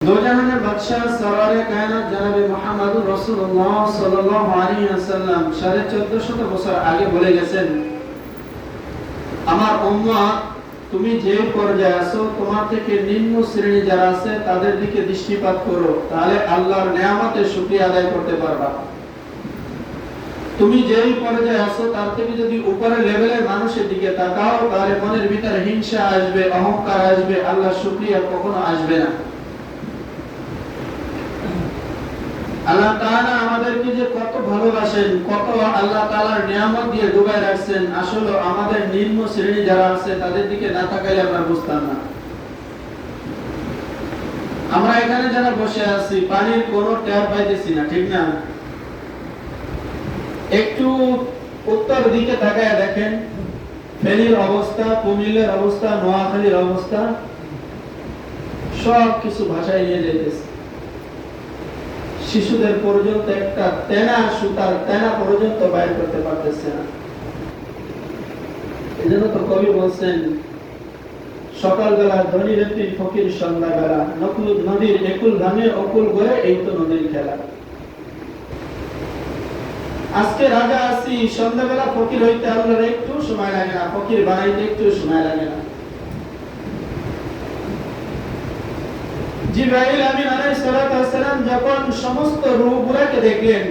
দো জাহানের বাদশাহ সরওয়ারে কায়নাত জনাবে মুহাম্মদুর রাসূলুল্লাহ সাল্লাল্লাহু আলাইহি ওয়াসাল্লাম 1450 বছর আগে বলে গেছেন, আমার উম্মত তুমি যে পর্যায়ে আছো তোমার থেকে নিম্ন শ্রেণী যারা আছে তাদের দিকে দৃষ্টিপাত করো, তাহলে আল্লাহর নিয়ামতের শুকরিয়া আদায় করতে পারবা। তুমি যেই পর্যায়ে আছো তার থেকে যদি উপরের লেভেলের মানুষের দিকে তাকাও তাহলে মনের ভিতরে হিংসা আসবে, অহংকার আসবে, আল্লাহর শুকরিয়া কখনো আসবে না। আল্লাহ তাআলা আমাদেরকে যে কত ভালোবাসেন, কত আল্লাহ তাআলার নিয়ামত দিয়ে ডুবাই রাখছেন, আসলে আমাদের নিম্ন শ্রেণী যারা আছে তাদের দিকে না তাকাইলে আমরা বুঝতাম না। আমরা এখানে যারা বসে আছি পানির কোনো ট্যাপ পাইতেছি না, ঠিক না? একটু উত্তর দিকে তাকায় দেখেন ফেনীর অবস্থা, কুমিল্লার অবস্থা, নোয়াখালীর অবস্থা, সব কিছু ভাষায় নিয়ে যেতেছে। শিশুদের পর্যন্ত একটা তেনা সুতার তেনা পর্যন্ত বাইর করতে পারতেছে না। এজন্য তো কবি বলছেন, সকালবেলা ধনী ব্যক্তি ফকির সন্ধ্যাবেলা, নদীর একুল ভাঙে অকুল গড়ে, এই তো নদীর খেলা। আজকে রাজা আছি, সন্ধ্যাবেলা ফকির হইতে আল্লাহর একটু সময় লাগে না, ফকির বানাইতে একটু সময় লাগে না। জিবরাইল আমিন আলাইহিস সালাতু ওয়াস সালাম যখন সমস্ত রূহগুলোকে দেখলেন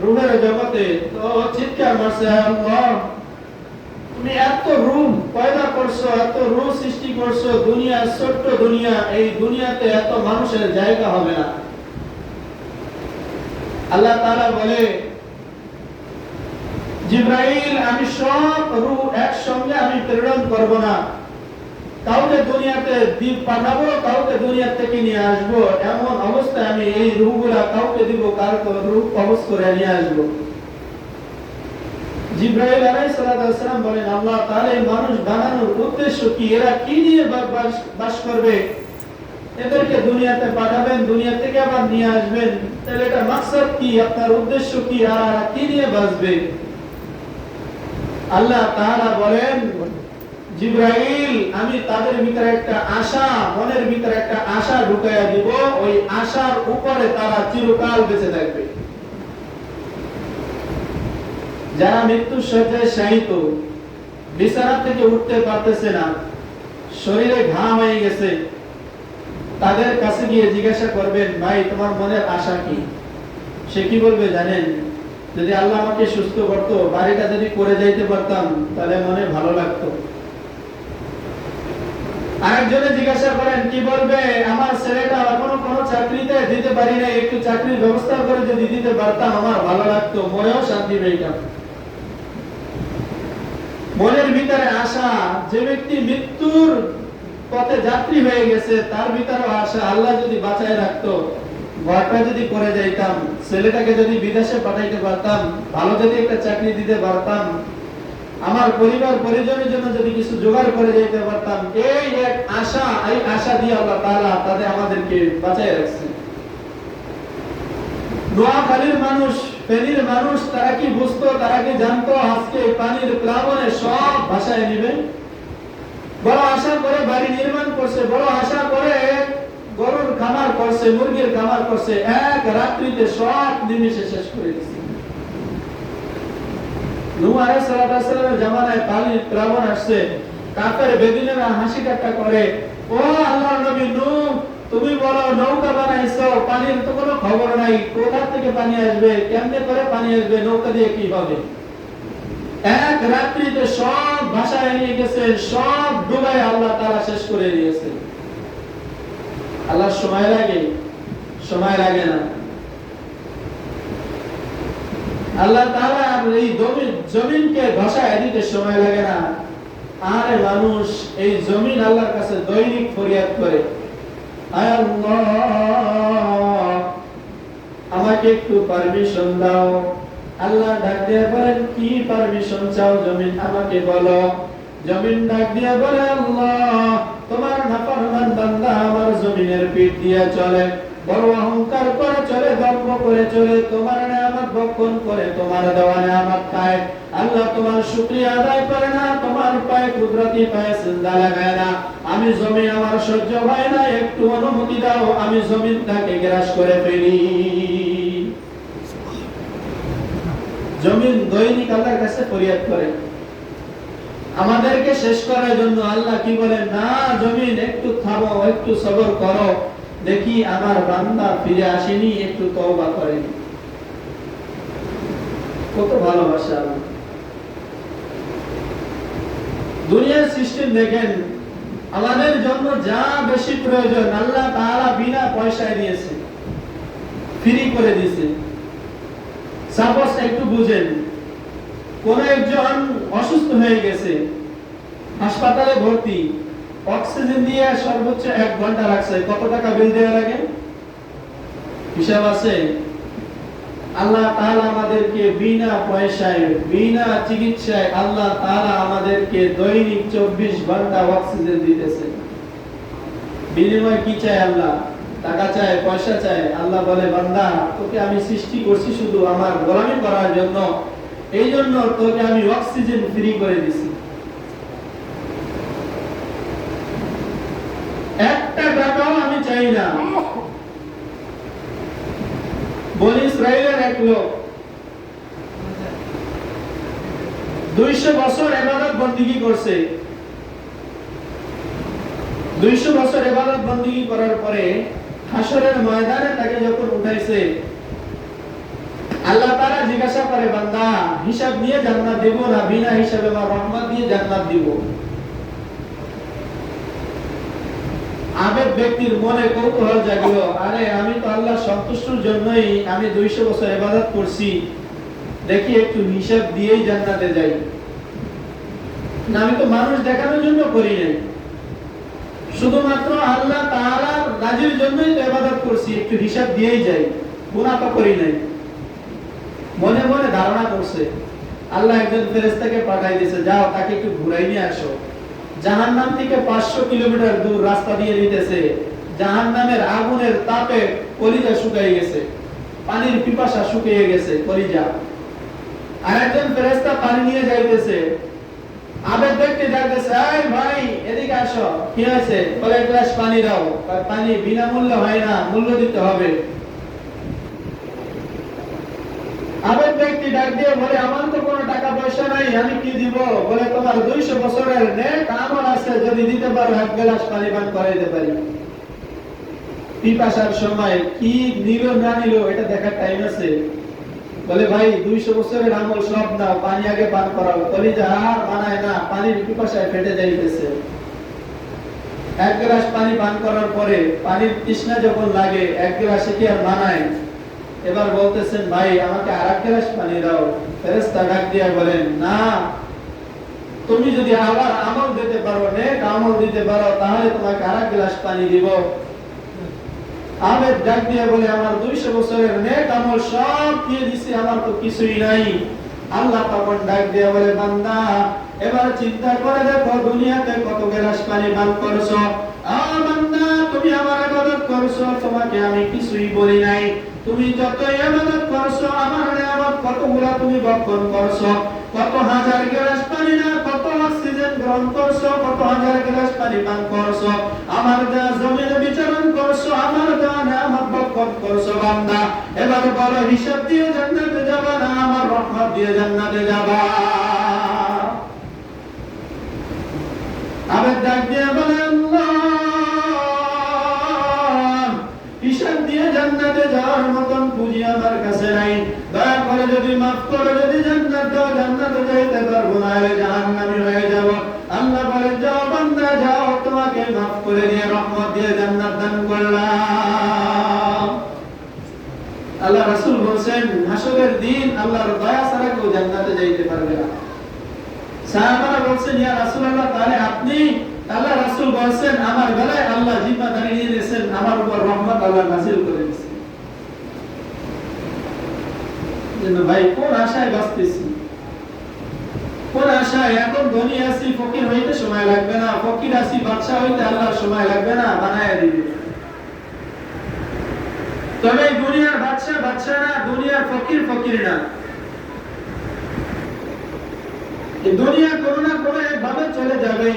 রূহের জগতে, তো চিৎকার মারছে, আল্লাহ তুমি এত রূহ পয়দা করছো, এত রূহ সৃষ্টি করছো, দুনিয়া ছোট্ট দুনিয়া, এই দুনিয়াতে এত মানুষের জায়গা হবে না। আল্লাহ তাআলা বলে, জিবরাইল আমি সব রূহ একসঙ্গে আমি প্রেরণ করব না, কাউকে দুনিয়াতে দ্বীপ পাঠাবো, কাউকে দুনিয়া থেকে নিয়ে আসবো, এমন অবস্থায় আমি এই রূহগুলা কাউকে দিব, কাউকে রূহ কবজ করে নিয়ে আসবো। জিবরাইল আলাইহিস সালাম বলেন, আল্লাহ তাআলা মানুষ বানানোর উদ্দেশ্য কি? এরা কি নিয়ে বাস করবে? এদেরকে দুনিয়াতে পাঠাবেন, দুনিয়া থেকে আবার নিয়ে আসবেন, তাহলে এটা মাকসাদ কি? আপনার উদ্দেশ্য কি? আর কি নিয়ে বাঁচবে? আল্লাহ তাআলা বলেন, জিবরাইল আমি তাদের ভিতরে একটা আশা, মনের ভিতরে একটা আশা ঢুকাইয়া দিব, ওই আশার উপরে তারা চিরকাল বেঁচে থাকবে। যারা মৃত্যু শয্যায় শায়িত, বিছানা থেকে উঠতে পারতেছে না, শরীরে ঘাম হয়ে গেছে, তাদের কাছে গিয়ে জিজ্ঞাসা করবেন, ভাই তোমার মনের আশা কি? সে কি বলবে জানেন? যদি আল্লাহ আমাকে সুস্থ করতো, বাড়িটা যদি করে যাইতে পারতাম তাহলে মনে ভালো লাগতো। আরেকজনে জিজ্ঞাসা করেন, কি বলবে? আমার ছেলেটা এখনো কোনো চাকরিতে দিতে পারি না, একটু চাকরির ব্যবস্থা করে যদি দিতে পারতাম আমার ভালো লাগতো, মনেও শান্তি পেতাম। মনের ভিতরে আশা, যে ব্যক্তি মৃত্যুর পথে যাত্রী হয়ে গেছে তার ভিতরে আশা, আল্লাহ যদি বাঁচায় রাখতো, ঘরটা যদি করে যাইতাম, ছেলেটাকে যদি বিদেশে পাঠাইতে পারতাম, ভালো যদি একটা চাকরি দিতে পারতাম, আমার পরিবার পরিজনের জন্য যদি কিছু জোগাড় করে যেতে পারতাম, এই এক আশা, এই আশা দিয়ে আল্লাহ তাআলা তাদের আমাদেরকে বাঁচায় রাখছে। নোয়াখালীর মানুষ, ফেনীর মানুষ, তারা কি বুঝতো, তারা কি জানতো আজকে পানির প্লাবনে সব ভাষায় নেবে? বড় আশা করে বাড়ি নির্মাণ করছে, বড় আশা করে গরুর খামার করছে, মুরগির খামার করছে, এক রাত্রিতে সব নিমেষে শেষ করে দিচ্ছে। নূহ আলাইহিস সালামের জামানায় পানির প্লাবন আসছে, কাফের বেদুইনেরা হাসি ঠাট্টা করে, ও আল্লাহর নবী নূহ তুমি বলো নৌকা বানাইছো, পানির তো কোনো খবর নাই, কোথা থেকে পানি আসবে, কেমনে করে পানি আসবে, নৌকা দিয়ে কি হবে? এক রাত্রিতে সব ভাষায় নিয়ে গেছে, সব ডুবাই আল্লাহ তাআলা শেষ করে দিয়েছে। আল্লাহ সময় লাগে? সময় লাগে না। আল্লাহ তাআলা এই জমিনকে ভাষায় দিতে সময় লাগে না। আরে মানুষ এই জমিন আল্লাহর কাছে দৈনিক ফরিয়াদ করে, আয় আল্লাহ আমাকে একটু পারমিশন দাও। আল্লাহ ডাক দিয়ে বলেন, কি পারমিশন চাও জমিন, আমাকে বলো। জমিন ডাক দিয়ে বলে, আল্লাহ তোমার নাফরমান বান্দা আমার জমিনের পিঠ দিয়ে চলে, বড় অহংকার করে চলে, দম্ভ করে চলে, তোমার নিয়ামত ভক্ষণ করে, তোমার দেওয়া নিয়ামত খায়। আল্লাহ তোমার শুকরিয়া আদায় করে না, তোমার পায়ে কুদরতি পায়ে সিজদা লাগায় না। আমি জমি আমার সহ্য হয় না, একটু অনুমতি দাও আমি জমিনটাকে গ্রাস করে ফেলি। জমিন দৈনিক আল্লাহর কাছে ফরিয়াদ করে আমাদেরকে শেষ করার জন্য। আল্লাহ কি বলে, না জমিন একটু থামো, একটু সবর করো, দেখি আমার বান্দা ফিরে আসেনি, একটু তওবা করেনি। কত ভালোবাসা আল্লাহ। দুনিয়ার সিস্টেম দেখেন, আমাদের জন্য যা বেশি প্রয়োজন আল্লাহ তাআলা বিনা পয়সায় দিয়েছে, ফ্রি করে দিয়েছে। সাপোজ একটু বুঝেন, কোন একজন অসুস্থ হয়ে গেছে, হাসপাতালে ভর্তি, অক্সিজেন দিয়ে সর্বোচ্চ 1 ঘন্টা রাখছে, কত টাকা বিল দেওয়া লাগে? হিসাব আছে? আল্লাহ তাআলা আমাদেরকে বিনা পয়সায়, বিনা চিকিৎসায় আল্লাহ তাআলা আমাদেরকে দৈনিক 24 ঘন্টা অক্সিজেন দিতেছে। বিনিময় কি চায় আল্লাহ? টাকা চায়, পয়সা চায়? আল্লাহ বলে, বান্দা তোকে আমি সৃষ্টি করছি শুধু আমার গোলামি করার জন্য, এই জন্য তোকে আমি অক্সিজেন ফ্রি করে দিছি। একটা টাকাও আমি চাই না। বনি ইসরাইলের এক লোক 200 বছর ইবাদত বন্দেগী করছে। 200 বছর ইবাদত বন্দেগী করার পরে হাসরের ময়দানে তাকে যখন উঠাইছে, আল্লাহ তাআলা জিজ্ঞাসা করে, বান্দা হিসাব নিয়ে জান্নাত দেব না বিনা হিসাবে বা রহমত দিয়ে জান্নাত দিব? আবেগ ব্যক্তির মনে কৌতূহল জাগলো, আরে আমি তো আল্লাহর সন্তুষ্টির জন্যই আমি 200 বছর ইবাদত করছি, দেখি একটু হিসাব দিয়েই জান্নাতে যাই। না, আমি তো মানুষ দেখানোর জন্য করি নাই, শুধুমাত্র আল্লাহ তাআলার রাজির জন্যই তো ইবাদত করছি, একটু হিসাব দিয়েই যাই, গুনাহ তো করি নাই। মনে মনে ধারণা করছে। আল্লাহ একজন ফেরেশতাকে পাঠাই দিয়েছে, যাও তাকে একটু ঘুরাই নিয়ে আসো। জাহান্নাম থেকে 500 কিলোমিটার দূর রাস্তা দিয়ে নিতেছে, জাহান্নামের আগুনের তাপে কলিজা শুকিয়ে গেছে, পানির পিপাসা শুকিয়ে গেছে কলিজা। আরেকজন ফেরেশতা পানি নিয়ে যাইতেছে, আবেগ ব্যক্তি ডাকতেছে, এই ভাই এদিকে আসো, কি হয়েছে? বলে, এক গ্লাস পানি দাও। পানি বিনামূল্যে হয় না, মূল্য দিতে হবে। আবেগ ব্যক্তি ডাক দিয়ে বলে, আমার তো কোনো টাকা পয়সা নাই, আমি কি দিব? বলে, তোমার 200 বছরের নেক আমল আছে, যদি দিতে পারো 1 গ্লাস পানি পান করাইতে পারি। পিপাসার সময় কি নিল না নিল এটা দেখার টাইম আছে? বলে, ভাই 200 বছরের আমল সব নাও, পানি আগে পান করাও। কলিজা আর মানায় না, পানির পিপাসায় ফেটে যাইতেছে। 1 গ্লাস পানি পান করার পরে পানির তৃষ্ণা যখন লাগে, 1 গ্লাসে কি আর মানায়? এবার বলতেছেন, ভাই আমাকে আর 1 গ্লাস পানি দাও। ফেরেশতা ডাক দিয়ে বলেন, না, তুমি যদি আবার আমল দিতে পারো, নেক আমল দিতে পারো, তাহলে তোমাকে আর 1 গ্লাস পানি দিব। আবেদ ডাক দিয়ে বলে, আমার 200 বছরের নেক আমল সব দিয়ে দিছি, আমার তো কিছুই নাই। আল্লাহ তখন ডাক দিয়ে বলে, বান্দা এবার চিন্তা করে দেখো, দুনিয়াতে কত গ্লাস পানি পান করছো? বান্দা তুমি আমার ইবাদত করছো, তোমাকে আমি কিছুই বলি নাই। তুমি যত ইবাদত করছো, আমার নিয়ামত কতগুলো তুমি ভক্ষণ করছো, কত হাজার গ্লাস পানি না, কত অক্সিজেন গ্রহণ করছো, কত হাজার গ্লাস পানি পান করছো, আমার দেওয়া জমিনে বিচরণ করছো, আমার দেওয়া নিয়ামত ভক্ষণ করছো। বান্দা এবার বলো, হিসাব দিয়ে জান্নাতে যাবা না আমার রহমত দিয়ে জান্নাতে যাবা? আবেদ ডাক দিয়ে বলে, আল্লাহ হিসাব দিয়ে জান্নাতে যাওয়ার মতন পুঁজি আমার কাছে নাই, দয়া করে যদি মাফ করো, যদি জান্নাত দাও, জান্নাতে যাইতে পারবো না, হলে জাহান্নামী হয়ে যাব। আল্লাহ বলেন, যাও বান্দা যাও, তোমাকে মাফ করে দিয়ে রহমত দিয়ে জান্নাত দান করলাম। আল্লাহ রাসূল বলেন, হাসরের দিন আল্লাহর দয়া ছাড়া কেউ জান্নাতে যাইতে পারবে না। সাহাবারা বলছেন, ইয়া রাসূলুল্লাহ, তাহলে আপনি? আল্লাহ রাসূল বলেন, আমার বেলায় আল্লাহ জিম্মাদারি নিয়ে নিয়েছেন, আমার উপর রহমত আল্লাহ নাযিল করে দিয়েছেন। যেন ভাই কোন আশায় বাঁচতেছি, কোন আশায়? এখন ধনী আছি, ফকির হইতে সময় লাগবে না, ফকির আছি, বাদশা হইতে আল্লাহর সময় লাগবে না, বানায়া দিবে। তবে এই দুনিয়ার বাদশা বাদশা না, দুনিয়ার ফকির ফকির না। এই দুনিয়া কোনো না কোনো একভাবে চলে যাবে।